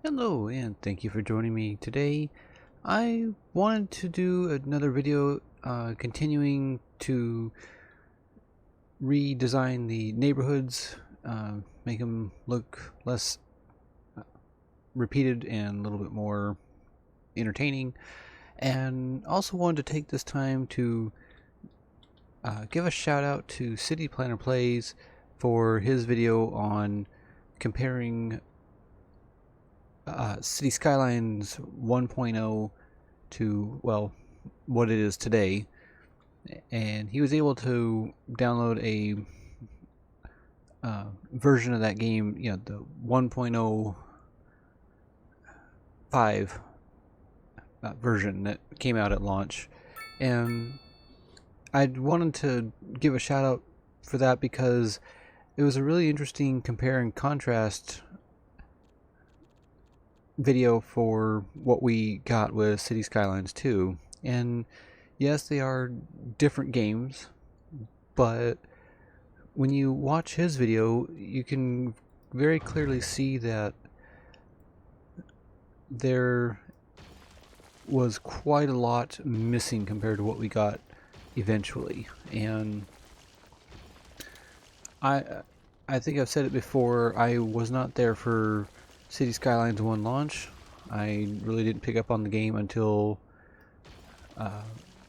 Hello, and thank you for joining me today. I wanted to do another video continuing to redesign the neighborhoods, make them look less repeated and a little bit more entertaining. And also wanted to take this time to give a shout out to CityPlannerPlays for his video on comparing City Skylines 1.0 to, well, what it is today. And he was able to download a version of that game, the 1.05 version that came out at launch. And I wanted to give a shout out for that because it was a really interesting compare and contrast video for what we got with City Skylines 2. And yes, they are different games, but when you watch his video, you can very clearly see that there was quite a lot missing compared to what we got eventually. And I think I've said it before, I was not there for City Skylines 1 launch. I really didn't pick up on the game until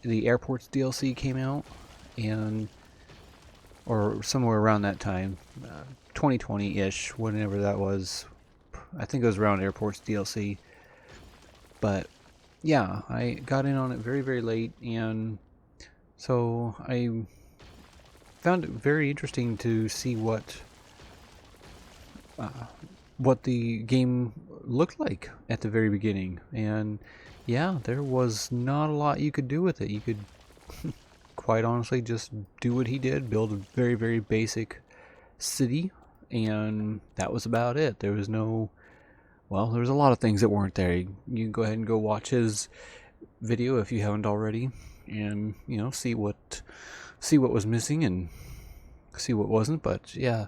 the Airports DLC came out, or somewhere around that time, 2020-ish, whenever that was. I think it was around Airports DLC. But yeah, I got in on it very, very late, and so I found it very interesting to see what the game looked like at the very beginning. And yeah, there was not a lot you could do with it. You could quite honestly just do what he did, build a very, very basic city, and that was about it. There was no, well, there was a lot of things that weren't there. You can go ahead and go watch his video if you haven't already, and see what was missing and see what wasn't. But yeah,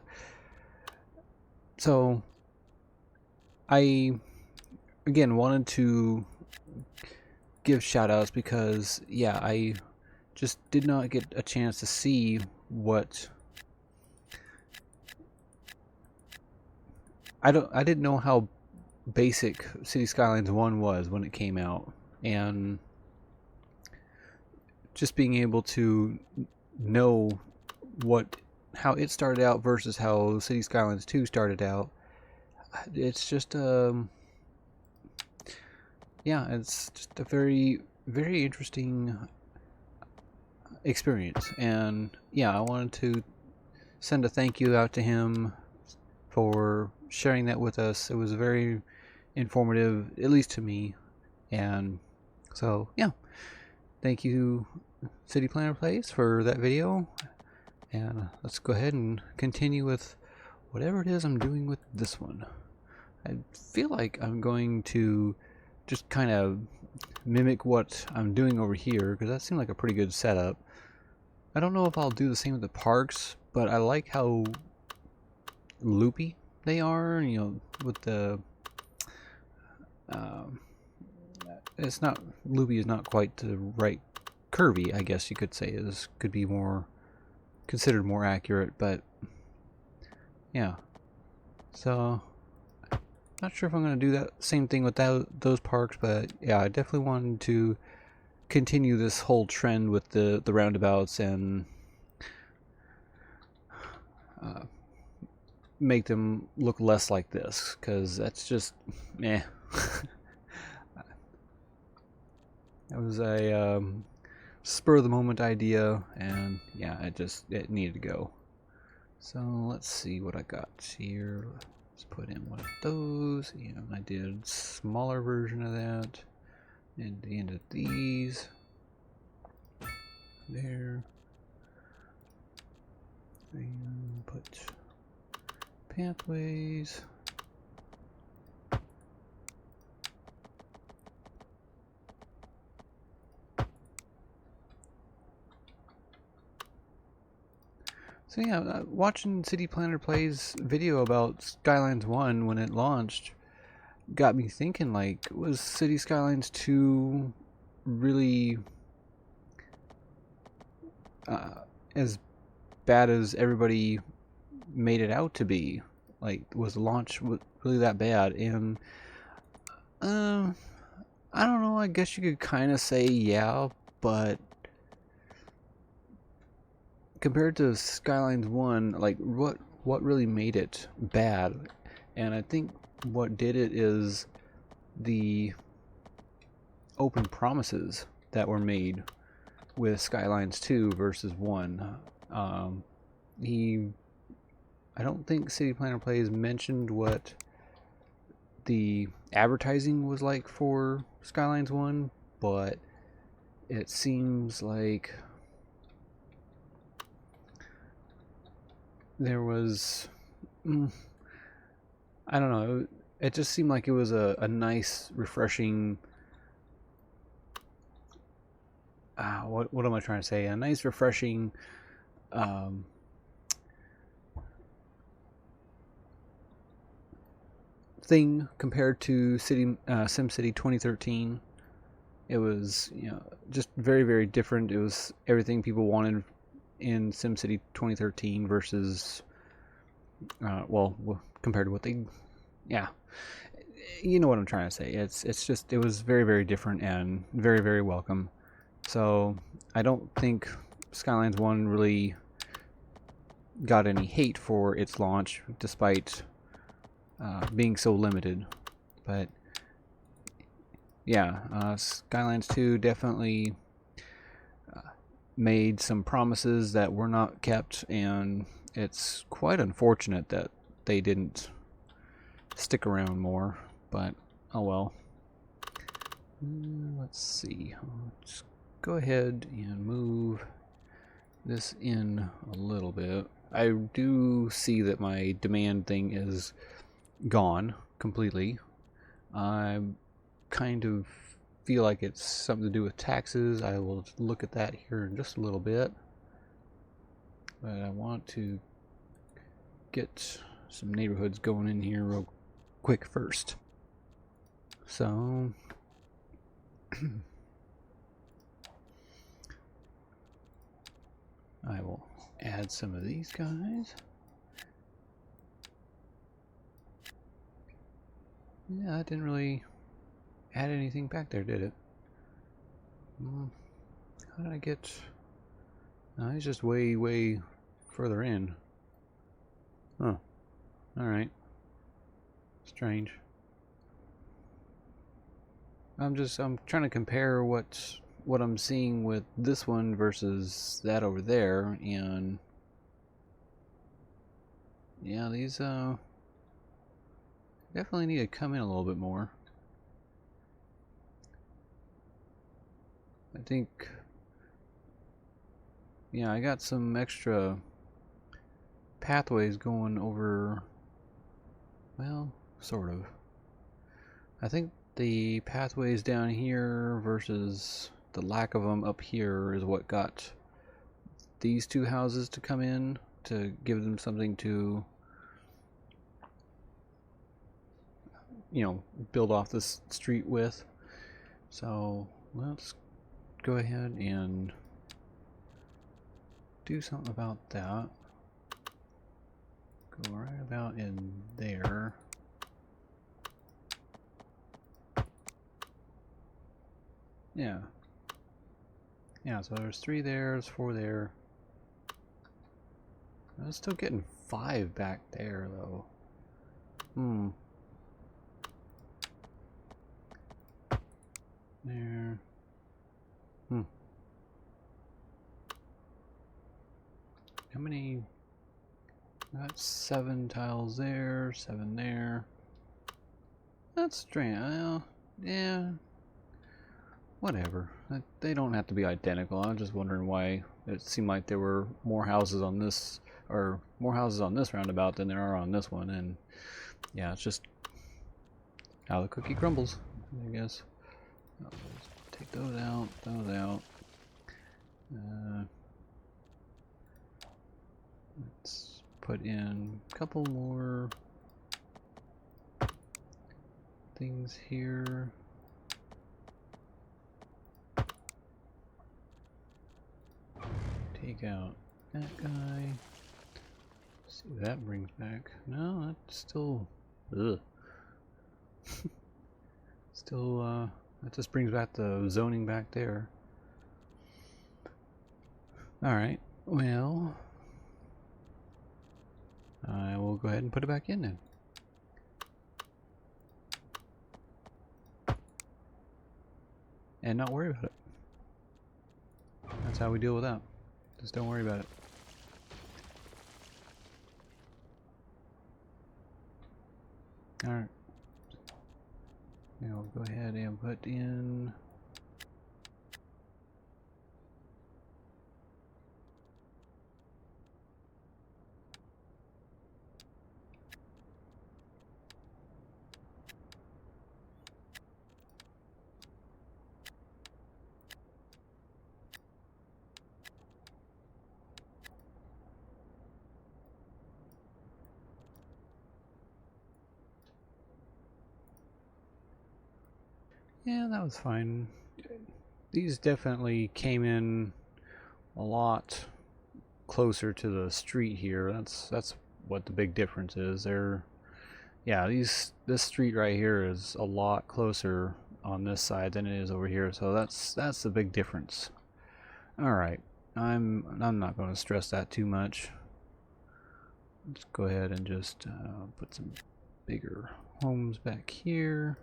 so I again wanted to give shout outs because yeah, I just did not get a chance to see what I didn't know how basic City Skylines 1 was when it came out, and just being able to know how it started out versus how City Skylines 2 started out, it's just it's just a very, very interesting experience. And yeah, I wanted to send a thank you out to him for sharing that with us. It was very informative, at least to me. And so yeah, thank you, CityPlannerPlays, for that video. And let's go ahead and continue with whatever it is I'm doing with this one. I feel like I'm going to just kind of mimic what I'm doing over here, because that seemed like a pretty good setup. I don't know if I'll do the same with the parks, but I like how loopy they are, with the it's not loopy is not quite the right, curvy, I guess you could say, could be more considered more accurate. But yeah, so not sure if I'm going to do that same thing with those parks, but yeah, I definitely wanted to continue this whole trend with the roundabouts and make them look less like this, because that's just meh. It was a spur of the moment idea, and yeah, it needed to go. So let's see what I got here. Let's put in one of those. I did smaller version of that, and the end of these there, and put pathways. So yeah, watching CityPlannerPlays video about Skylines 1 when it launched, got me thinking, like, was City Skylines 2 really as bad as everybody made it out to be? Like, was the launch really that bad? And I don't know, I guess you could kind of say yeah, but compared to Skylines 1, like, what really made it bad? And I think what did it is the open promises that were made with Skylines 2 versus 1. I don't think CityPlannerPlays mentioned what the advertising was like for Skylines 1, but it seems like there was, I don't know, it just seemed like it was a nice, refreshing, what am I trying to say? A nice, refreshing thing compared to SimCity 2013. It was, just very, very different. It was everything people wanted in SimCity 2013 versus, well, compared to what they, yeah, you know what I'm trying to say. It's just, it was very, very different and very, very welcome. So I don't think Skylines 1 really got any hate for its launch, despite being so limited. But yeah, Skylines 2 definitely made some promises that were not kept, and it's quite unfortunate that they didn't stick around more, but oh well. Let's see, let's go ahead and move this in a little bit. I do see that my demand thing is gone completely. I kind of feel like it's something to do with taxes. I will look at that here in just a little bit, but I want to get some neighborhoods going in here real quick first. So I will add some of these guys. Yeah, I didn't really add anything back there, did it? How did I get... No, it's just way, way further in. Huh. Alright. Strange. I'm trying to compare what I'm seeing with this one versus that over there, and yeah, these definitely need to come in a little bit more. I think, yeah, I got some extra pathways going over, well, sort of. I think the pathways down here versus the lack of them up here is what got these two houses to come in, to give them something to, build off this street with. So let's go ahead and do something about that. Go right about in there. Yeah. Yeah, so there's 3 there, there's 4 there. I was still getting 5 back there, though. There. How many? Got 7 tiles there, 7 there. That's strange. Well, yeah. Whatever. They don't have to be identical. I'm just wondering why it seemed like there were more houses on this, or more houses on this roundabout than there are on this one. And yeah, it's just how the cookie crumbles, I guess. Let's take those out, those out. Let's put in a couple more things here. Take out that guy. See what that brings back. No, that's still... Ugh. Still, that just brings back the zoning back there. Alright, well... I will go ahead and put it back in then. And not worry about it. That's how we deal with that. Just don't worry about it. Alright. Now we'll go ahead and put in... Yeah, that was fine. These definitely came in a lot closer to the street here. That's what the big difference is. Yeah, this street right here is a lot closer on this side than it is over here. So that's the big difference. All right, I'm not going to stress that too much. Let's go ahead and just put some bigger homes back here.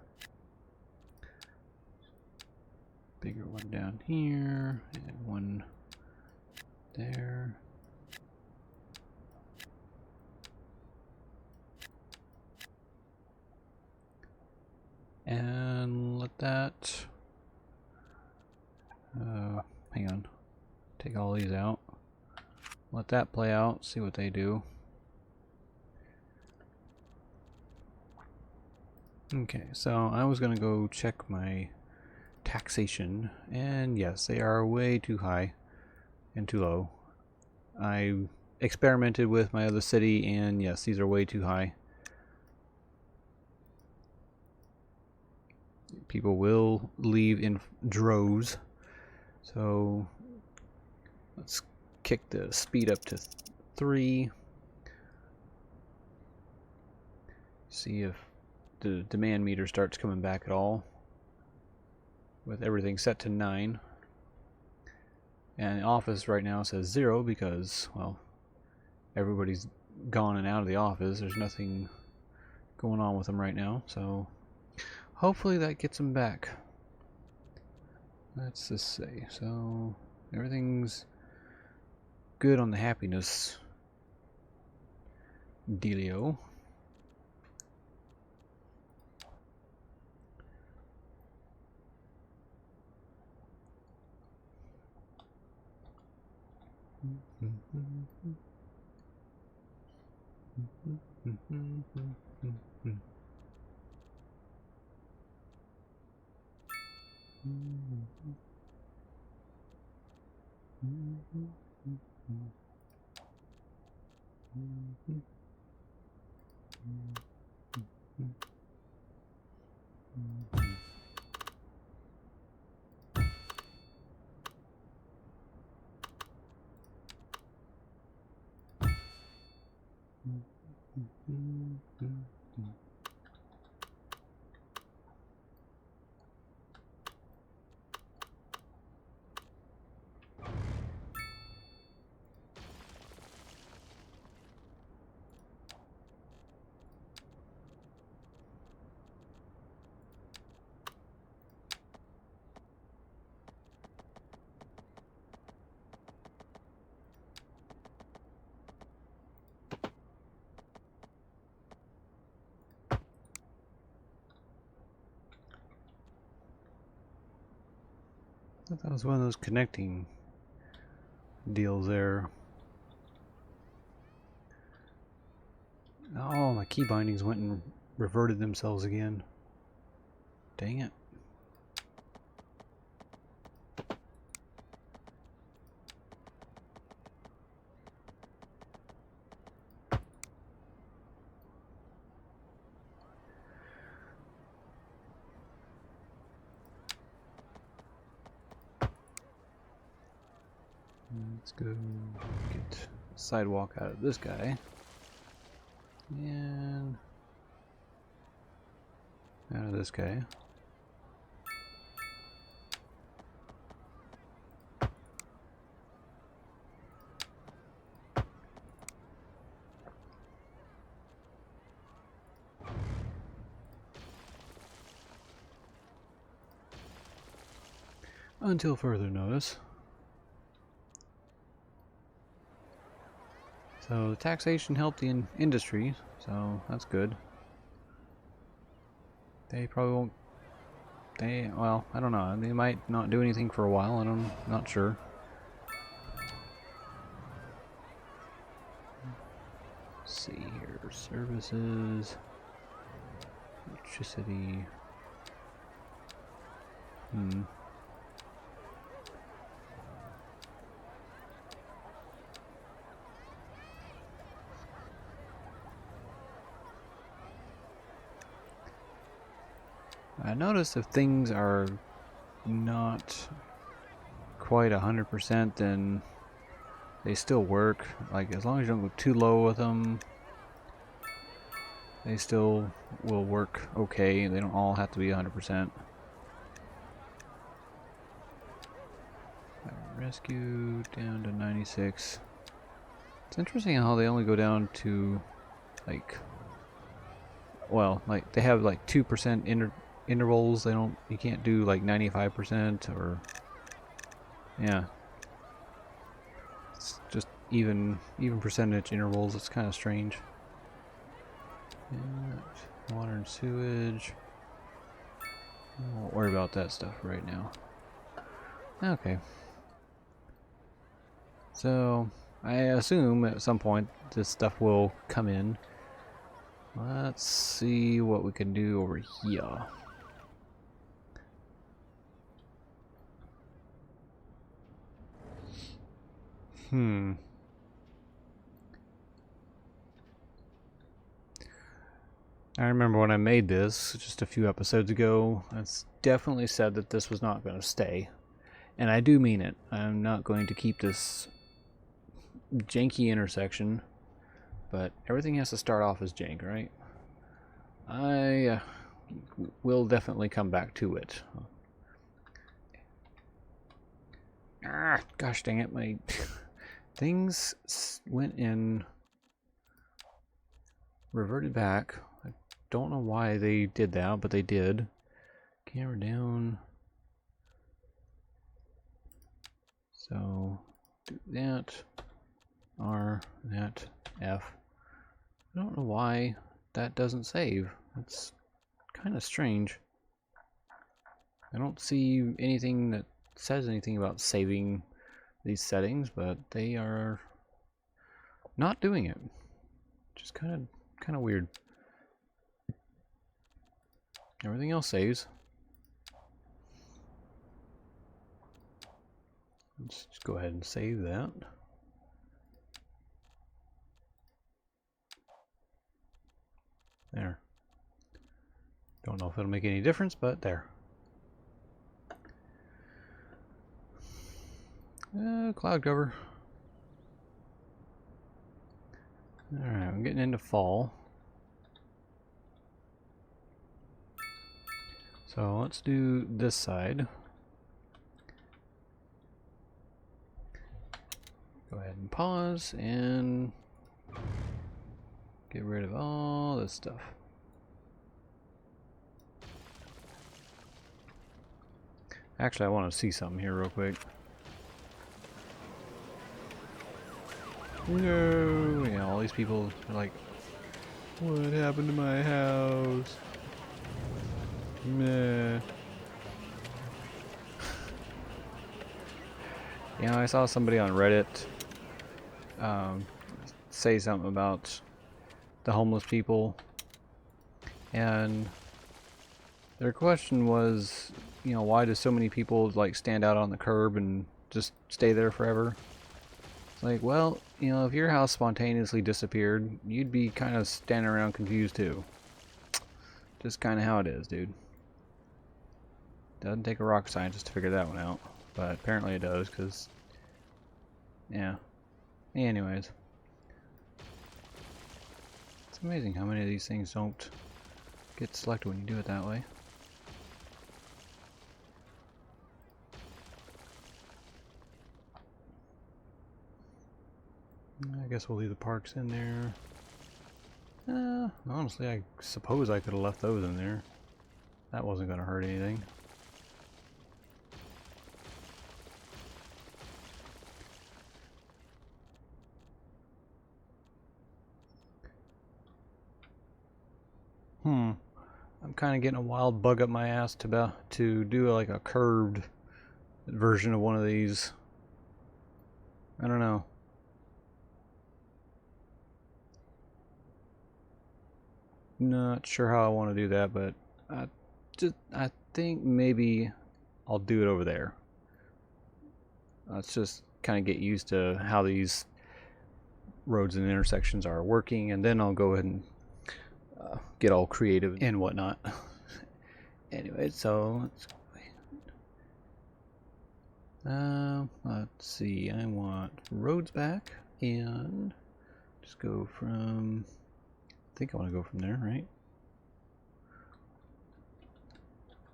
Bigger one down here, and one there. And let that, hang on, take all these out. Let that play out, see what they do. Okay, so I was gonna go check my taxation, and yes, they are way too high and too low. I experimented with my other city, and yes, these are way too high. People will leave in droves, so let's kick the speed up to 3. See if the demand meter starts coming back at all. With everything set to 9. And the office right now says 0 because, well, everybody's gone and out of the office. There's nothing going on with them right now, so hopefully that gets them back. Let's just say, so everything's good on the happiness dealio. I thought that was one of those connecting deals there. Oh, my key bindings went and reverted themselves again. Dang it. Let's go get a sidewalk out of this guy. And out of this guy. Until further notice. So the taxation helped the industry, so that's good. They probably won't. Well, I don't know. They might not do anything for a while. I'm not sure. Let's see here. Services. Electricity. I noticed if things are not quite 100%, then they still work. Like, as long as you don't go too low with them, they still will work okay. They don't all have to be 100%. Rescue down to 96. It's interesting how they only go down to, like, well, like, they have like 2% intervals. You can't do like 95% or, yeah. It's just even percentage intervals. It's kind of strange. And water and sewage. I won't worry about that stuff right now. Okay. So I assume at some point this stuff will come in. Let's see what we can do over here. I remember when I made this just a few episodes ago, I definitely said that this was not going to stay. And I do mean it. I'm not going to keep this janky intersection, but everything has to start off as jank, right? I will definitely come back to it. Gosh dang it, my things went in, reverted back. I don't know why they did that, but they did. Camera down. So do that. R, that, F. I don't know why that doesn't save. That's kind of strange. I don't see anything that says anything about saving these settings, but they are not doing it. Just kind of weird. Everything else saves. Let's just go ahead and save that. There. Don't know if it'll make any difference, but there. Cloud cover. Alright, I'm getting into fall. So let's do this side. Go ahead and pause and get rid of all this stuff. Actually, I want to see something here real quick. No! Yeah, all these people are like, what happened to my house? Meh. You know, I saw somebody on Reddit say something about the homeless people, and their question was, you know, why do so many people like stand out on the curb and just stay there forever? It's like, well, you know, if your house spontaneously disappeared, you'd be kind of standing around confused too. Just kind of how it is, dude. Doesn't take a rocket scientist to figure that one out, but apparently it does, because Yeah. Anyways. It's amazing how many of these things don't get selected when you do it that way. I guess we'll leave the parks in there. Honestly, I suppose I could have left those in there. That wasn't going to hurt anything. I'm kind of getting a wild bug up my ass to do like a curved version of one of these. I don't know. Not sure how I want to do that, but I think maybe I'll do it over there. Let's just kind of get used to how these roads and intersections are working, and then I'll go ahead and get all creative and whatnot. Anyway, so let's see. I want roads back, and just go from. I think I want to go from there, right?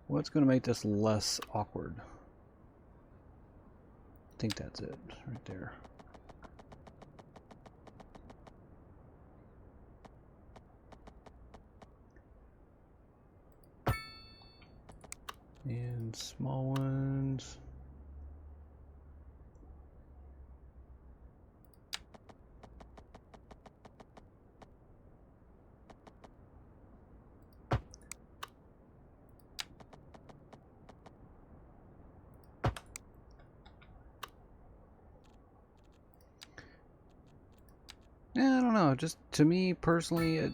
What's going to make this less awkward? I think that's it, right there. And small ones. Yeah, I don't know. Just to me personally, it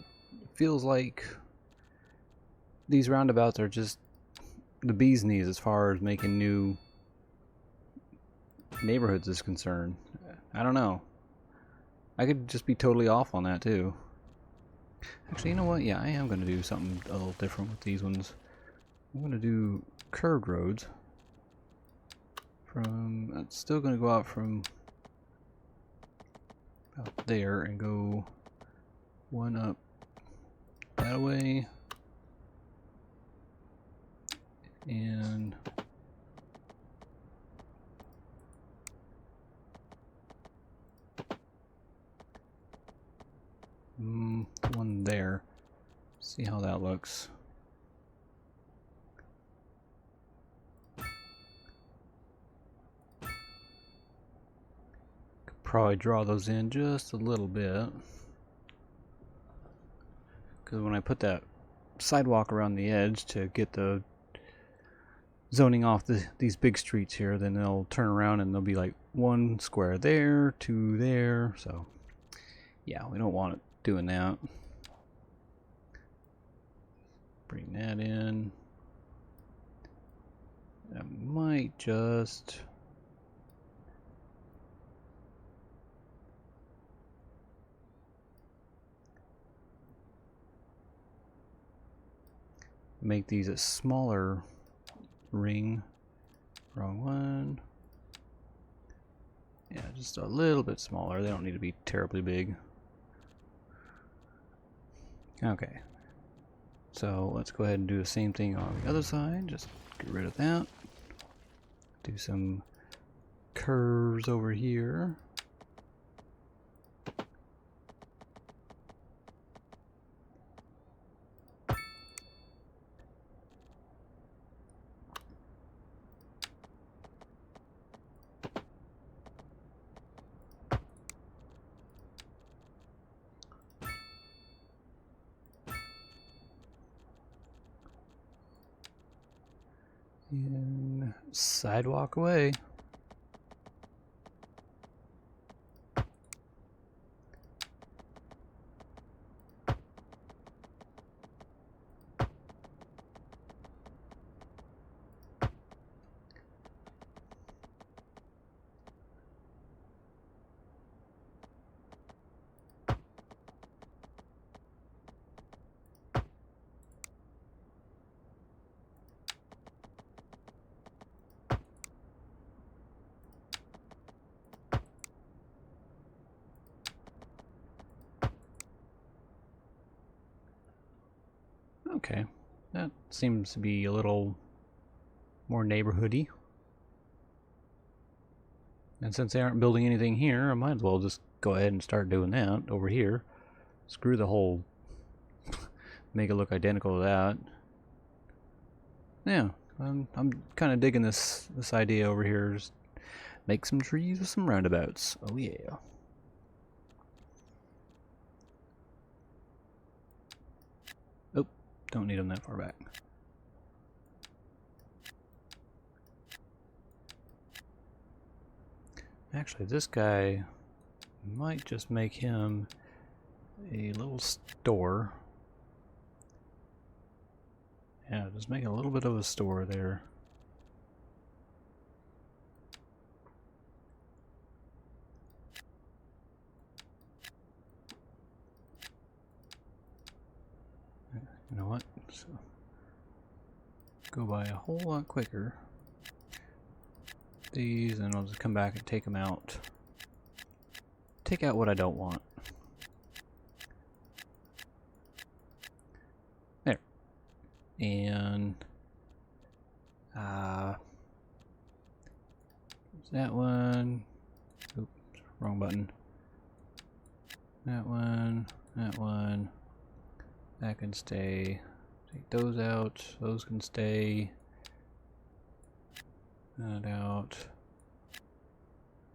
feels like these roundabouts are just the bee's knees as far as making new neighborhoods is concerned. I don't know. I could just be totally off on that too. Actually, you know what? Yeah, I am going to do something a little different with these ones. I'm going to do curved roads. It's still going to go out from about there and go one up that way. And one there. See how that looks. Could probably draw those in just a little bit, because when I put that sidewalk around the edge to get the zoning off these big streets here, then they'll turn around and there'll be like one square there, two there. So yeah, we don't want it doing that. Bring that in. That might just make these a smaller ring. Wrong one. Yeah, just a little bit smaller. They don't need to be terribly big. Okay. So let's go ahead and do the same thing on the other side. Just get rid of that. Do some curves over here. And sidewalk away. Okay. That seems to be a little more neighborhoody. And since they aren't building anything here, I might as well just go ahead and start doing that over here. Screw the whole make it look identical to that. Yeah, I'm kind of digging this idea over here. Just make some trees with some roundabouts. Oh yeah. Oh, don't need them that far back. Actually, this guy might just make him a little store. Yeah, just make a little bit of a store there. You know what? So, go by a whole lot quicker. These, and I'll just come back and take them out. Take out what I don't want. There. And that one. Oops, wrong button. That one. That one. That can stay. Take those out. Those can stay. That out.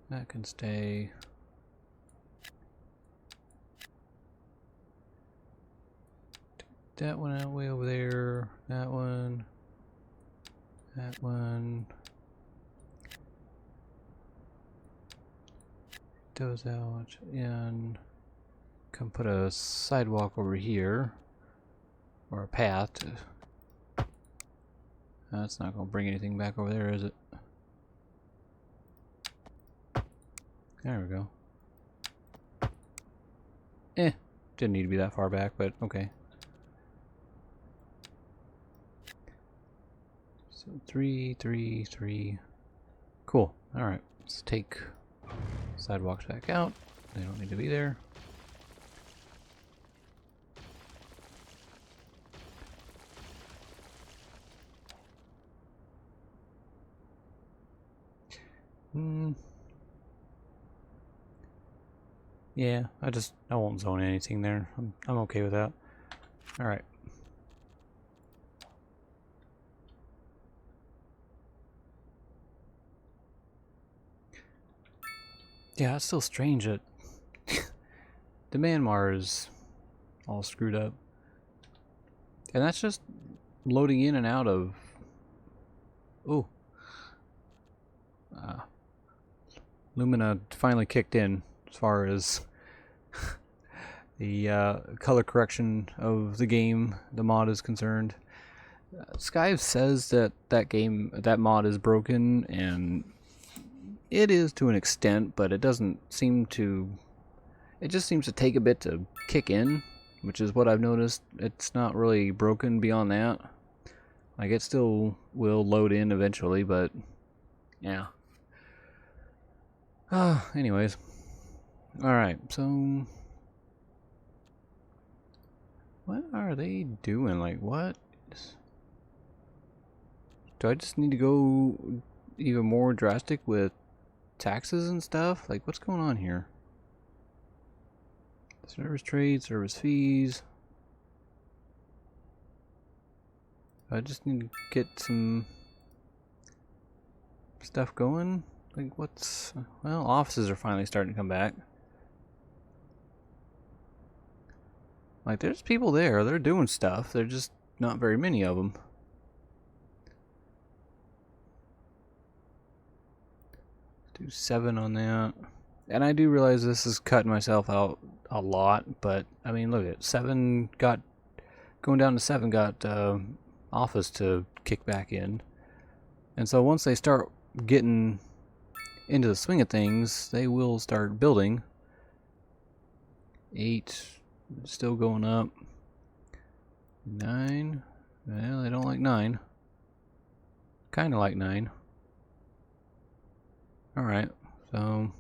That can stay. Take that one out way over there. That one. That one. Those out. And come put a sidewalk over here. Or a path. That's not going to bring anything back over there, is it? There we go. Didn't need to be that far back, but okay. So 3, 3, 3. Cool. Alright, let's take sidewalks back out. They don't need to be there. Yeah, I won't zone anything there. I'm okay with that. All right. Yeah, it's still strange that the Myanmar is all screwed up, and that's just loading in and out of. Ooh. Lumina finally kicked in as far as the color correction of the game, the mod is concerned. Skive says that that mod is broken, and it is to an extent, but it doesn't seem to. It just seems to take a bit to kick in, which is what I've noticed. It's not really broken beyond that. Like, it still will load in eventually, but yeah. Anyways. Alright, so what are they doing? Like, what? Do I just need to go even more drastic with taxes and stuff? Like, what's going on here? Service trade, service fees. I just need to get some stuff going. Like, what's... Well, offices are finally starting to come back. Like, there's people there. They're doing stuff. They're just not very many of them. Do 7 on that. And I do realize this is cutting myself out a lot, but, I mean, look at 7 got... Going down to 7 got office to kick back in. And so once they start getting into the swing of things, they will start building. 8, still going up. 9, well, they don't like 9. Kind of like 9. Alright, so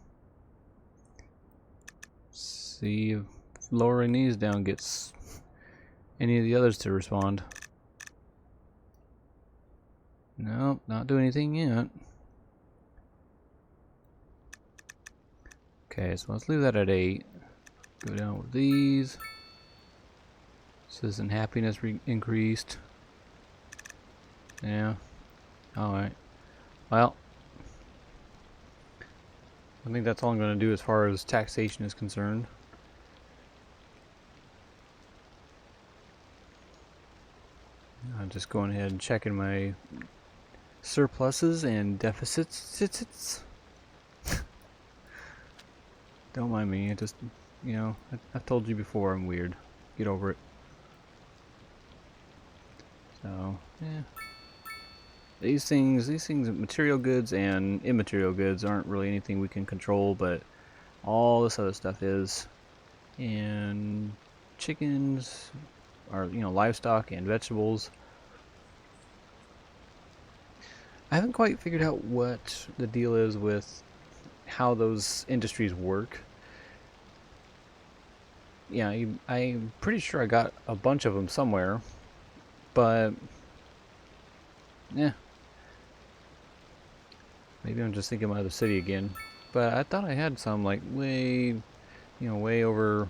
see if lowering these down gets any of the others to respond. Nope, not doing anything yet. Okay, so let's leave that at 8. Go down with these. Citizen happiness increased. Yeah. Alright. Well, I think that's all I'm going to do as far as taxation is concerned. I'm just going ahead and checking my surpluses and deficits. Don't mind me. I just, you know, I've told you before I'm weird. Get over it. So, yeah. These things, material goods and immaterial goods aren't really anything we can control, but all this other stuff is. And chickens are, you know, livestock and vegetables. I haven't quite figured out what the deal is with how those industries work. Yeah, I'm pretty sure I got a bunch of them somewhere, but yeah, maybe I'm just thinking about the city again. But I thought I had some like way, you know, way over.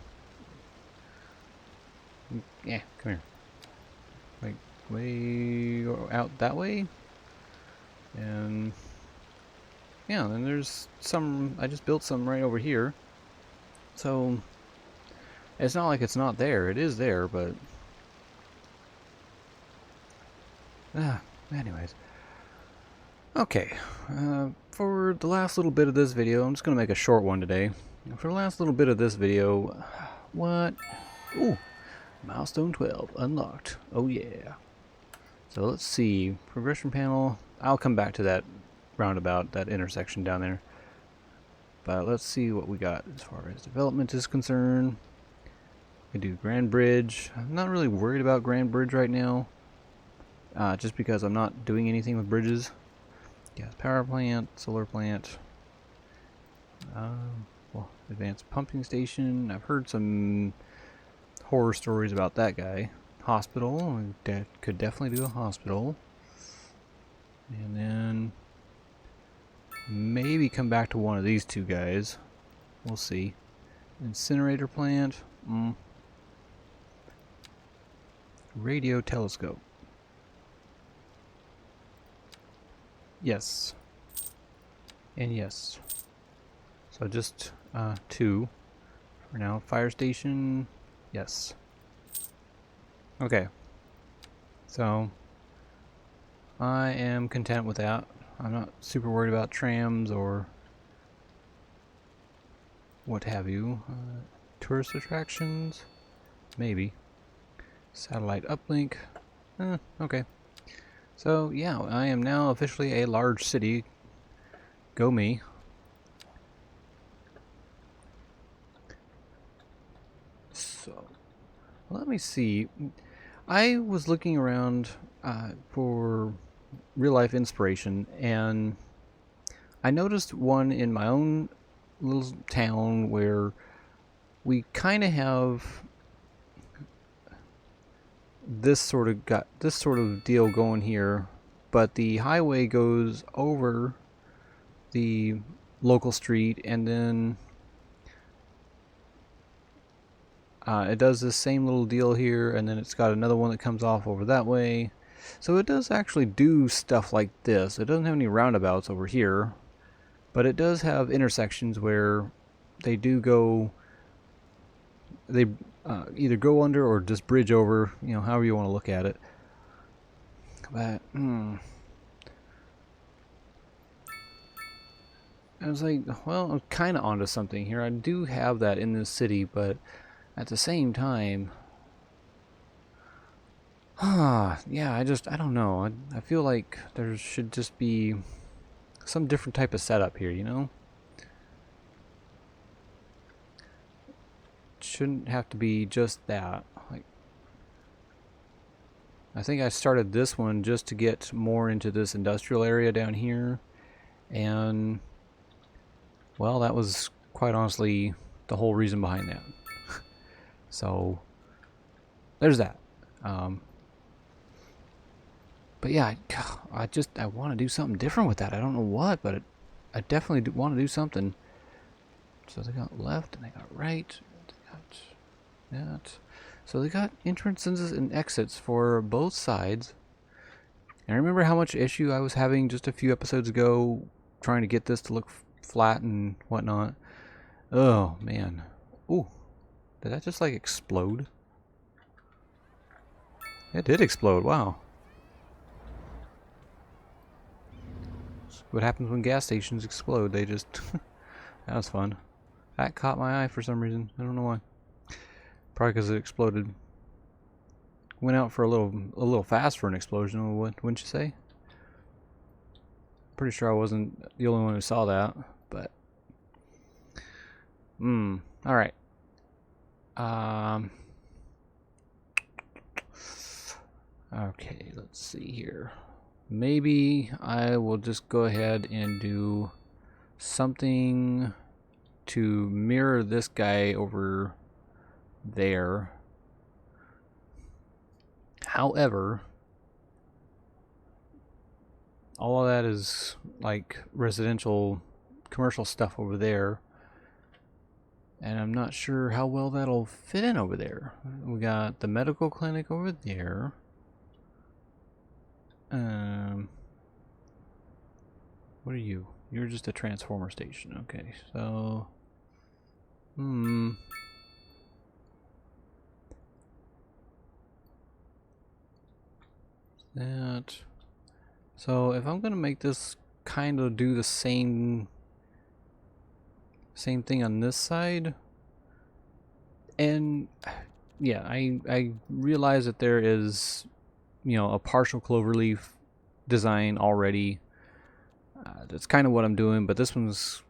Yeah, come here. Like way out that way, and yeah, then there's some. I just built some right over here, so it's not like it's not there. It is there, but anyways. Okay, for the last little bit of this video, I'm just going to make a short one today. For the last little bit of this video, what? Ooh, Milestone 12 unlocked. Oh yeah. So let's see, progression panel. I'll come back to that roundabout, that intersection down there. But let's see what we got as far as development is concerned. We do Grand Bridge. I'm not really worried about Grand Bridge right now, just because I'm not doing anything with bridges. Gas power plant, solar plant, well, advanced pumping station. I've heard some horror stories about that guy. Hospital, could definitely do a hospital. And then maybe come back to one of these two guys. We'll see. Incinerator plant. Radio telescope. Yes. And yes. So just 2 for now. Fire station. Yes. Okay. So I am content with that. I'm not super worried about trams or what have you. Tourist attractions? Maybe. Satellite uplink? Okay. So yeah, I am now officially a large city. Go me. So, let me see. I was looking around for real life inspiration, and I noticed one in my own little town where we kind of have this sort of deal going here, but the highway goes over the local street, and then it does this same little deal here, and then it's got another one that comes off over that way. So it does actually do stuff like this. It doesn't have any roundabouts over here, but it does have intersections where they do go, they either go under or just bridge over, you know, however you want to look at it. But I was like, well, I'm kind of onto something here. I do have that in this city, but at the same time, yeah, I don't know. I feel like there should just be some different type of setup here, you know? It shouldn't have to be just that. Like, I think I started this one just to get more into this industrial area down here, and well, that was quite honestly the whole reason behind that. So there's that. But yeah, I want to do something different with that. I don't know what, but I definitely want to do something. So they got left and they got right. They got that. So they got entrances and exits for both sides. And I remember how much issue I was having just a few episodes ago trying to get this to look flat and whatnot. Oh, man. Ooh. Did that just, like, explode? It did explode. Wow. What happens when gas stations explode? They just... That was fun. That caught my eye for some reason. I don't know why. Probably because it exploded. Went out for a little fast for an explosion, wouldn't you say? Pretty sure I wasn't the only one who saw that, but... Alright. Okay, let's see here. Maybe I will just go ahead and do something to mirror this guy over there. However, all of that is like residential, commercial stuff over there. And I'm not sure how well that'll fit in over there. We got the medical clinic over there. What are you? You're just a transformer station. Okay, so... That... So if I'm gonna make this kind of do the same thing on this side, and yeah, I realize that there is, you know, a partial cloverleaf design already. That's kind of what I'm doing, but this one's,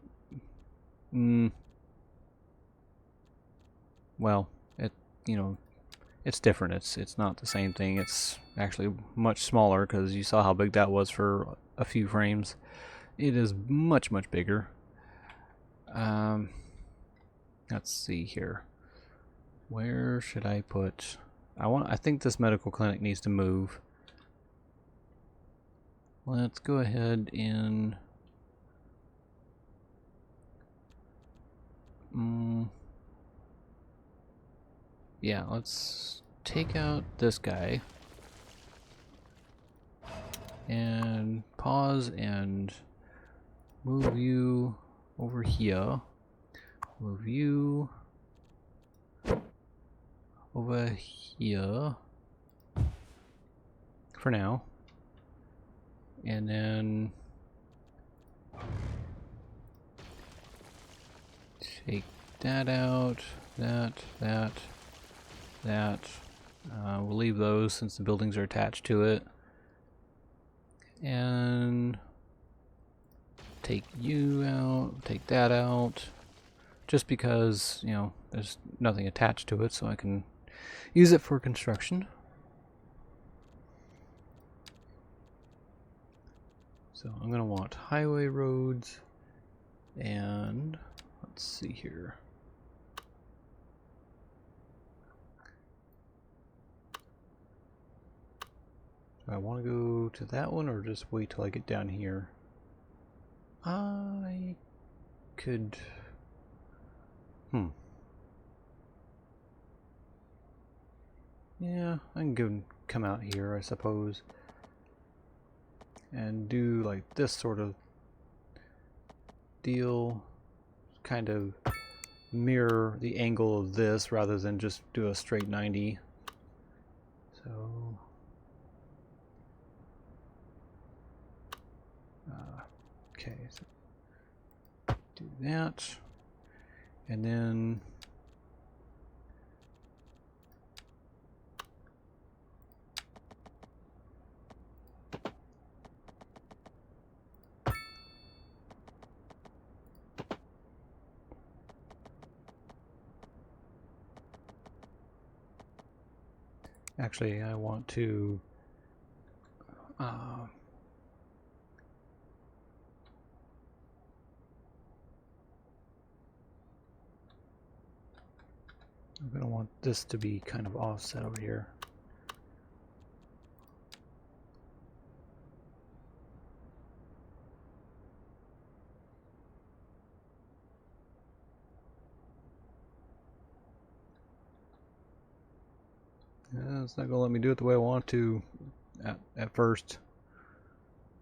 well, it's different. It's not the same thing. It's actually much smaller because you saw how big that was for a few frames. It is much bigger. Let's see here. Where should I put? I think this medical clinic needs to move. Let's go ahead and yeah, let's take out this guy and pause and move you over here. Move you over here for now. And then take that out, that. We'll leave those since the buildings are attached to it. And take you out, take that out. Just because, you know, there's nothing attached to it, so I can use it for construction. So I'm going to want highway roads, and let's see here. Do I want to go to that one or just wait till I get down here? I could... Yeah, I can come out here, I suppose. And do like this sort of deal, kind of mirror the angle of this rather than just do a straight 90. So okay, so do that, and then actually I want to I'm going to want this to be kind of offset over here. it's not gonna let me do it the way I want to at first.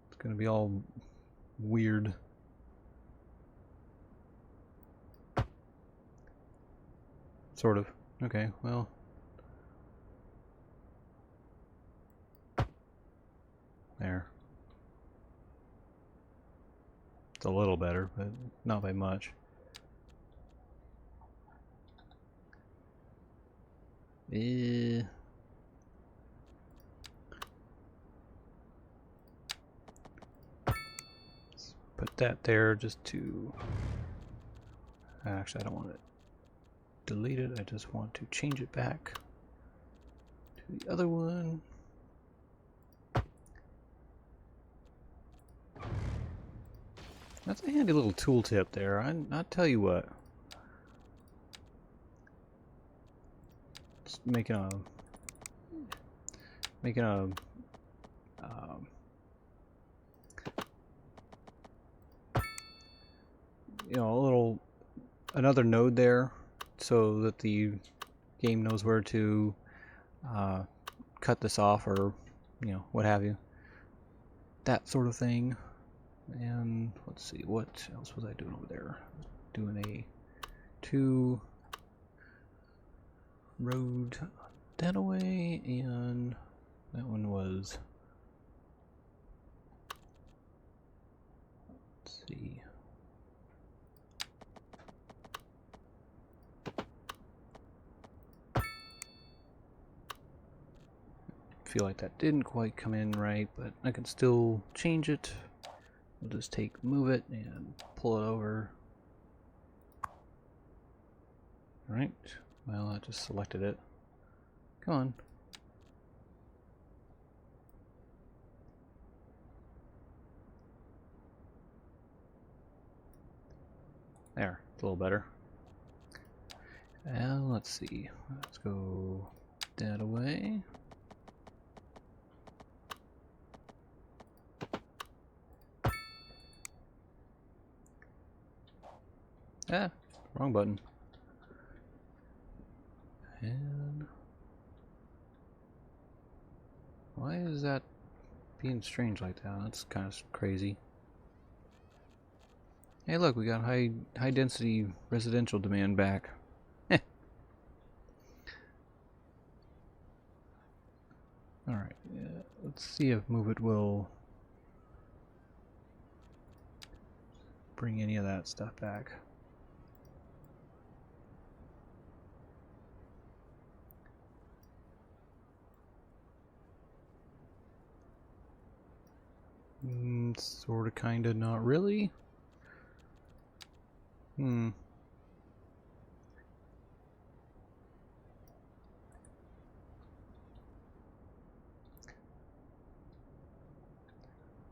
It's gonna be all weird. Sort of. Okay, well. There. It's a little better, but not by much. Let's put that there just to... Actually, I don't want to delete it. I just want to change it back to the other one. That's a handy little tooltip there. I'll tell you what. Just making a you know, another node there, so that the game knows where to cut this off, or you know, what have you. That sort of thing. And let's see, what else was I doing over there? Doing a 2 road that away, and that one was, let's see, feel like that didn't quite come in right, but I can still change it. We'll just move it and pull it over. Alright, well, I just selected it. Come on. There, it's a little better. And let's see, let's go that away. Ah, wrong button. And why is that being strange like that? That's kind of crazy. Hey, look, we got high density residential demand back. All right, let's see if Move It will bring any of that stuff back. Sorta, kinda, not really.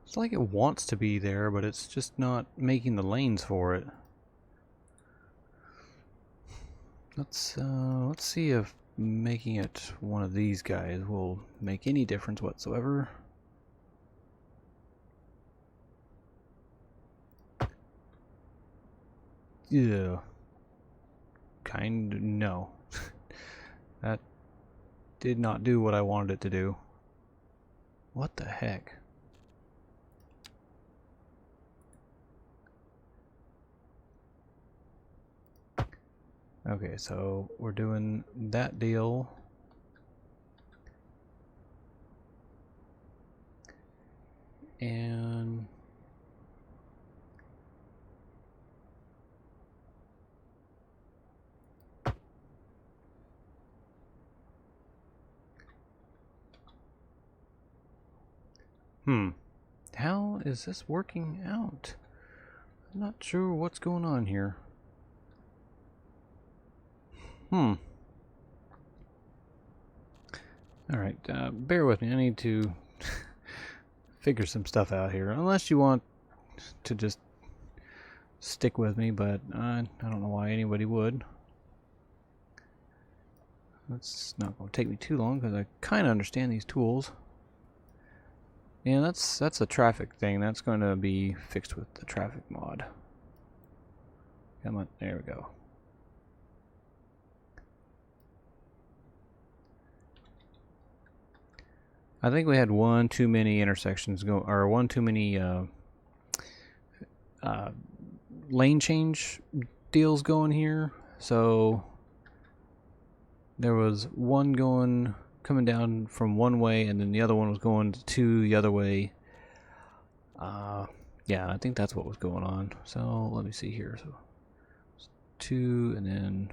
It's like it wants to be there, but it's just not making the lanes for it. Let's see if making it one of these guys will make any difference whatsoever. Yeah. No. That did not do what I wanted it to do. What the heck? Okay, so we're doing that deal. And how is this working out? I'm not sure what's going on here. Alright, bear with me. I need to figure some stuff out here. Unless you want to just stick with me, but I don't know why anybody would. That's not going to take me too long because I kind of understand these tools. Yeah, that's a traffic thing. That's going to be fixed with the traffic mod. Come on, there we go. I think we had one too many intersections go, or one too many lane change deals going here. So there was one coming down from one way, and then the other one was going to the other way. Yeah, I think that's what was going on. So let me see here. So 2, and then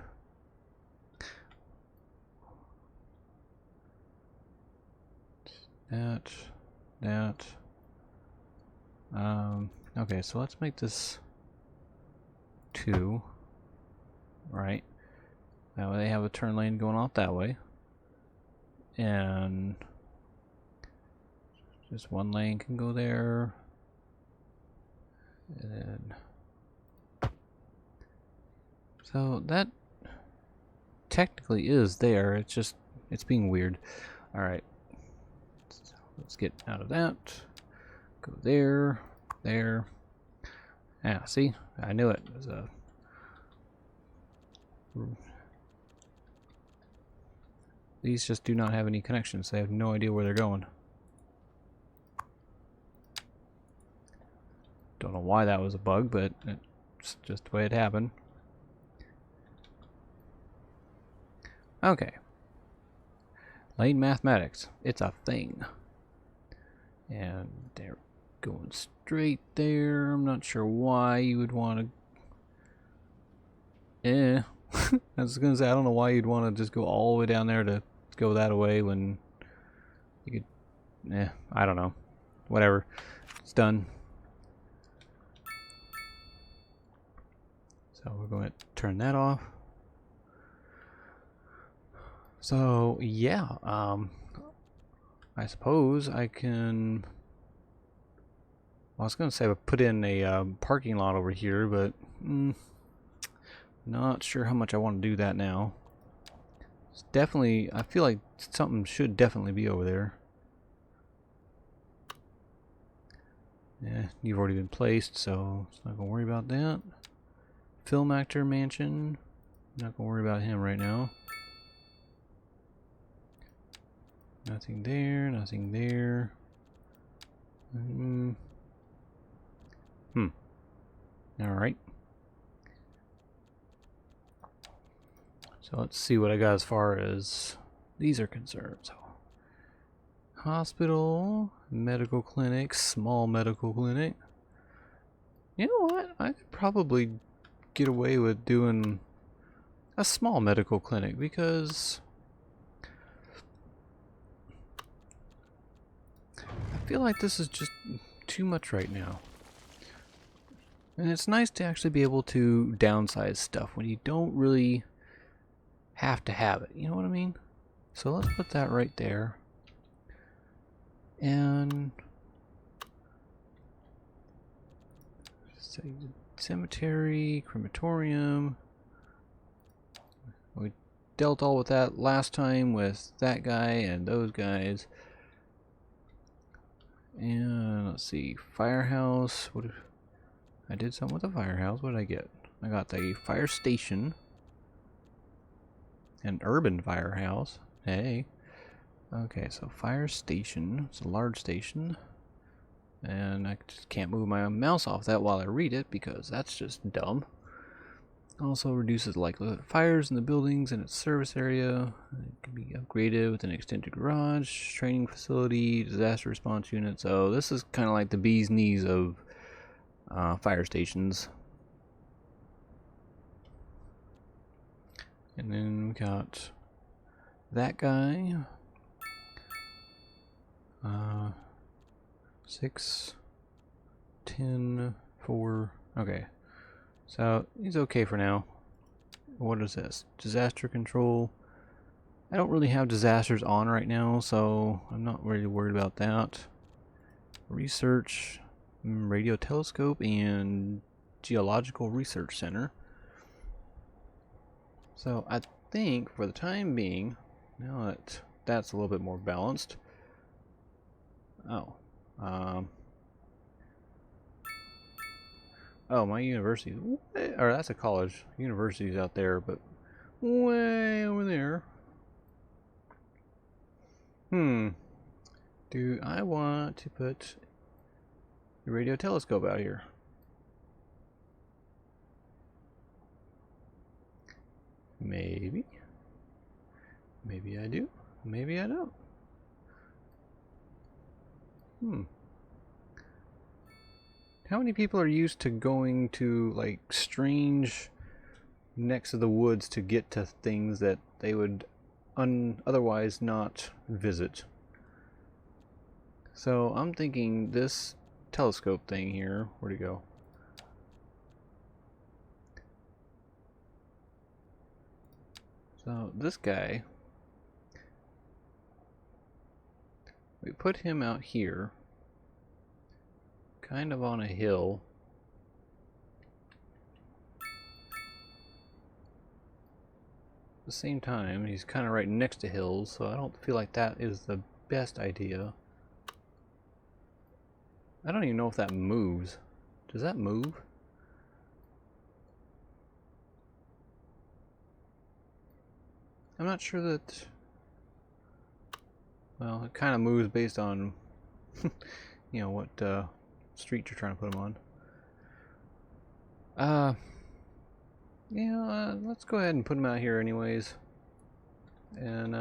that. Okay, so let's make this 2, right? Now they have a turn lane going off that way, and just one lane can go there, and then so that technically is there. It's just being weird. All right, so let's get out of that. Go there. Yeah, see, I knew it. It was a these just do not have any connections. They have no idea where they're going. Don't know why that was a bug, but it's just the way it happened. Okay. Lane mathematics. It's a thing. And they're going straight there. I'm not sure why you would want to... I was going to say, I don't know why you'd want to just go all the way down there to go that way when you could... I don't know. Whatever. It's done. So we're going to turn that off. So yeah, I suppose I can. Well, I was going to say I put in a parking lot over here, but not sure how much I want to do that now. It's definitely, I feel like something should definitely be over there. Yeah, you've already been placed, so it's not going to worry about that. Film actor mansion. Not going to worry about him right now. Nothing there, nothing there. Alright. So let's see what I got as far as these are concerned. So, hospital, medical clinic, small medical clinic. You know what? I could probably get away with doing a small medical clinic because I feel like this is just too much right now. And it's nice to actually be able to downsize stuff when you don't really have to have it. You know what I mean? So let's put that right there. And cemetery, crematorium. We dealt all with that last time with that guy and those guys. And let's see, firehouse. What if I did something with the firehouse? What did I get? I got the fire station. An urban firehouse. Hey. Okay, so fire station. It's a large station. And I just can't move my mouse off that while I read it because that's just dumb. Also reduces the likelihood of fires in the buildings and its service area. It can be upgraded with an extended garage, training facility, disaster response unit. So this is kind of like the bee's knees of fire stations. And then we got that guy. 6, 10, 4. Okay. So he's okay for now. What is this? Disaster control. I don't really have disasters on right now, so I'm not really worried about that. Research, radio telescope, and geological research center. So I think for the time being, now that that's a little bit more balanced. Oh, my university. Or that's a college. University's out there, but way over there. Do I want to put the radio telescope out here? Maybe. Maybe I do. Maybe I don't. How many people are used to going to like strange necks of the woods to get to things that they would otherwise not visit? So I'm thinking this telescope thing here, where'd it go? So this guy, we put him out here, kind of on a hill. At the same time, he's kind of right next to hills, so I don't feel like that is the best idea. I don't even know if that moves. Does that move? I'm not sure that... Well, it kind of moves based on, you know, what street you're trying to put them on. Yeah, let's go ahead and put them out here anyways. And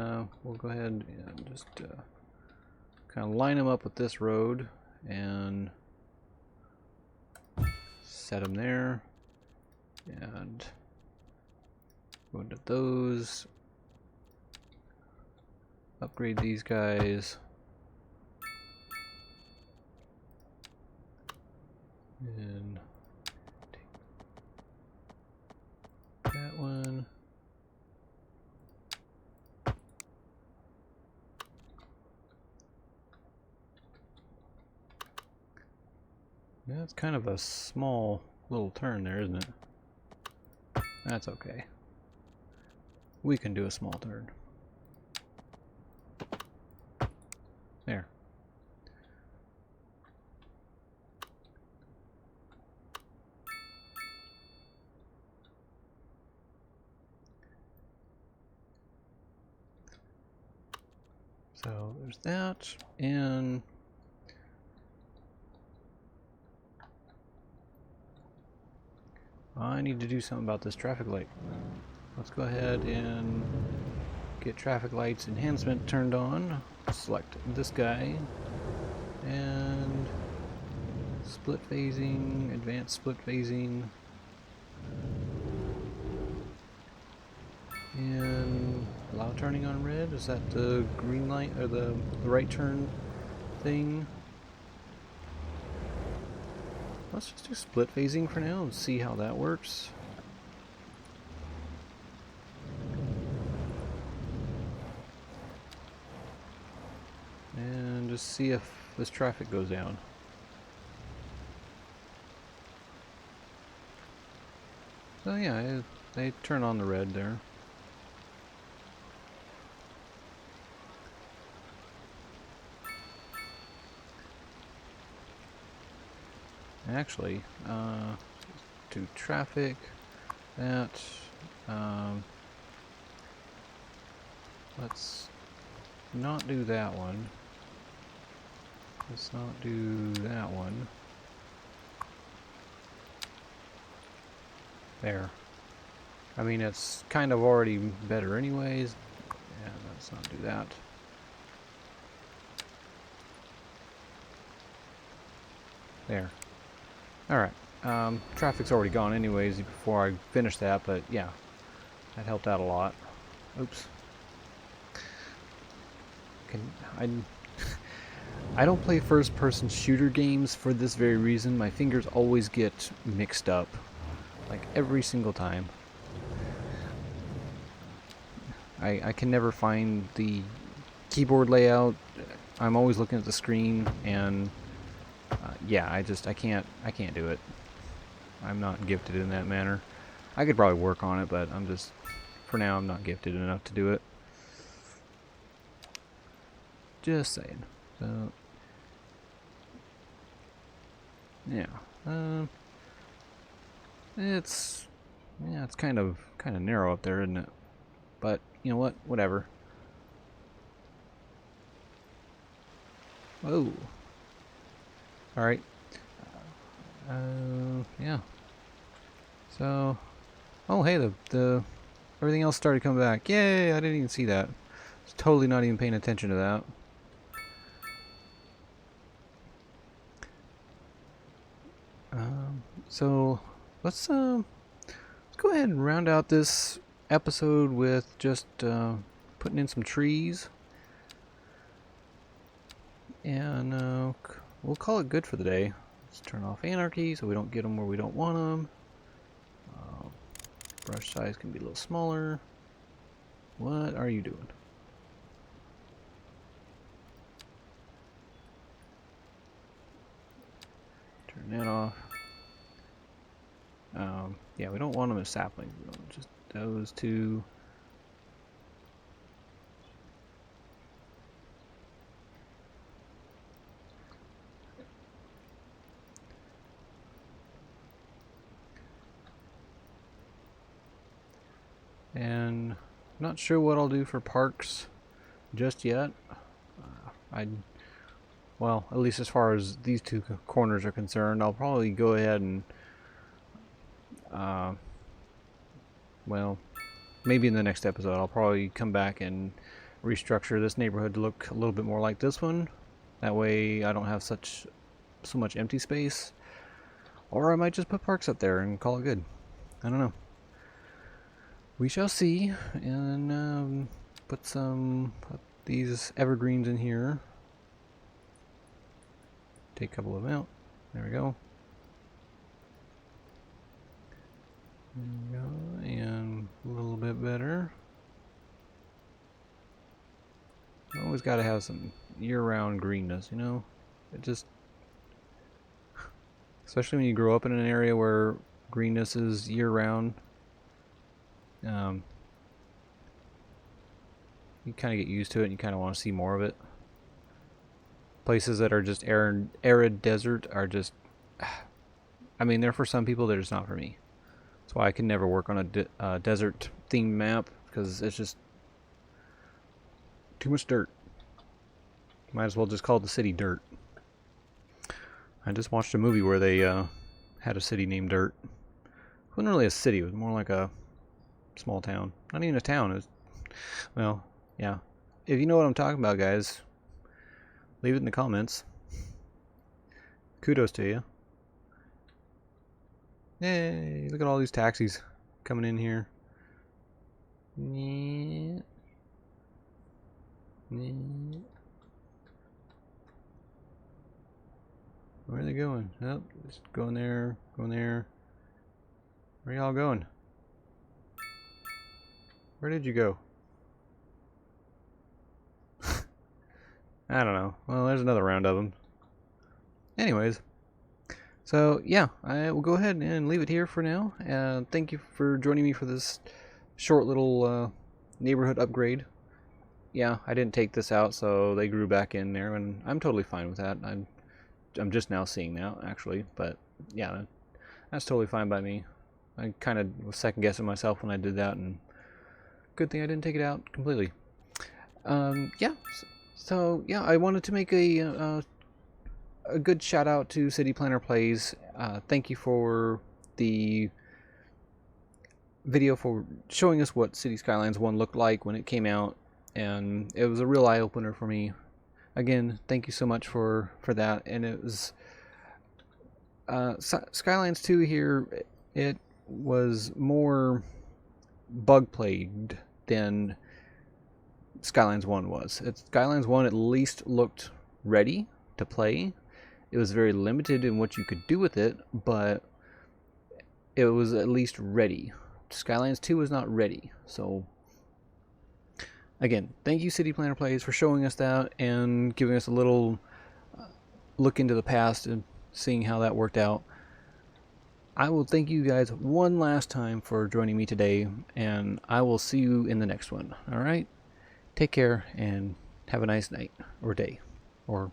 we'll go ahead and just kind of line them up with this road and set them there. And go into those. Upgrade these guys. And take that one. Yeah, it's kind of a small little turn there, isn't it? That's okay. We can do a small turn. There. So there's that, and I need to do something about this traffic light. Let's go ahead and get traffic lights enhancement turned on. Select this guy and split phasing, advanced split phasing, and allow turning on red. Is that the green light or the right turn thing? Let's just do split phasing for now and see how that works. And just see if this traffic goes down. So yeah, they turn on the red there. Actually, to traffic, that, let's not do that one. Let's not do that one. There. I mean, it's kind of already better anyways. Yeah, let's not do that. There. Alright. Traffic's already gone anyways before I finish that, but yeah. That helped out a lot. Oops. I don't play first-person shooter games for this very reason. My fingers always get mixed up. Like, every single time. I can never find the keyboard layout. I'm always looking at the screen, and yeah, I can't do it. I'm not gifted in that manner. I could probably work on it, but for now, I'm not gifted enough to do it. Just saying. So, yeah. It's kind of narrow up there, isn't it? But you know what? Whatever. Whoa. Alright. Yeah. So, oh hey, the everything else started coming back. Yay! I didn't even see that. I was totally not even paying attention to that. So let's go ahead and round out this episode with just putting in some trees, and we'll call it good for the day. Let's turn off anarchy so we don't get them where we don't want them. Brush size can be a little smaller. What are you doing? Turn that off. Yeah, we don't want them as saplings. We want just those two. And not sure what I'll do for parks just yet. Well, at least as far as these two corners are concerned, I'll probably go ahead and well, maybe in the next episode I'll probably come back and restructure this neighborhood to look a little bit more like this one. That way I don't have so much empty space. Or I might just put parks up there and call it good. I don't know. We shall see. And put these evergreens in here. Take a couple of them out. There we go. There we go. And a little bit better. You always got to have some year-round greenness, you know? It just... Especially when you grow up in an area where greenness is year-round. You kind of get used to it and you kind of want to see more of it. Places that are just arid desert are just... I mean, they're for some people, they're just not for me. That's why I can never work on a desert-themed map, because it's just too much dirt. Might as well just call the city Dirt. I just watched a movie where they had a city named Dirt. It wasn't really a city, it was more like a small town. Not even a town, it was... Well, yeah. If you know what I'm talking about, guys, leave it in the comments. Kudos to you. Yay, look at all these taxis coming in here. Yeah. Yeah. Where are they going? Oh, just going there, going there. Where y'all going? Where did you go? I don't know. Well, there's another round of them. Anyways. So, yeah, I will go ahead and leave it here for now. Thank you for joining me for this short little neighborhood upgrade. Yeah, I didn't take this out, so they grew back in there, and I'm totally fine with that. I'm just now seeing that, actually. But, yeah, that's totally fine by me. I kind of was second-guessing myself when I did that, and good thing I didn't take it out completely. Yeah, so, yeah, I wanted to make a good shout out to CityPlannerPlays. Thank you for the video for showing us what City Skylines 1 looked like when it came out, and it was a real eye-opener for me. Again, thank you so much for that. And it was Skylines 2 here, it was more bug-plagued than Skylines 1 was. Skylines 1 at least looked ready to play. It was very limited in what you could do with it, but it was at least ready. Skylines 2 was not ready. So, again, thank you CityPlannerPlays for showing us that and giving us a little look into the past and seeing how that worked out. I will thank you guys one last time for joining me today, and I will see you in the next one. Alright? Take care and have a nice night or day or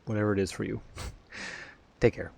whatever it is for you. Take care.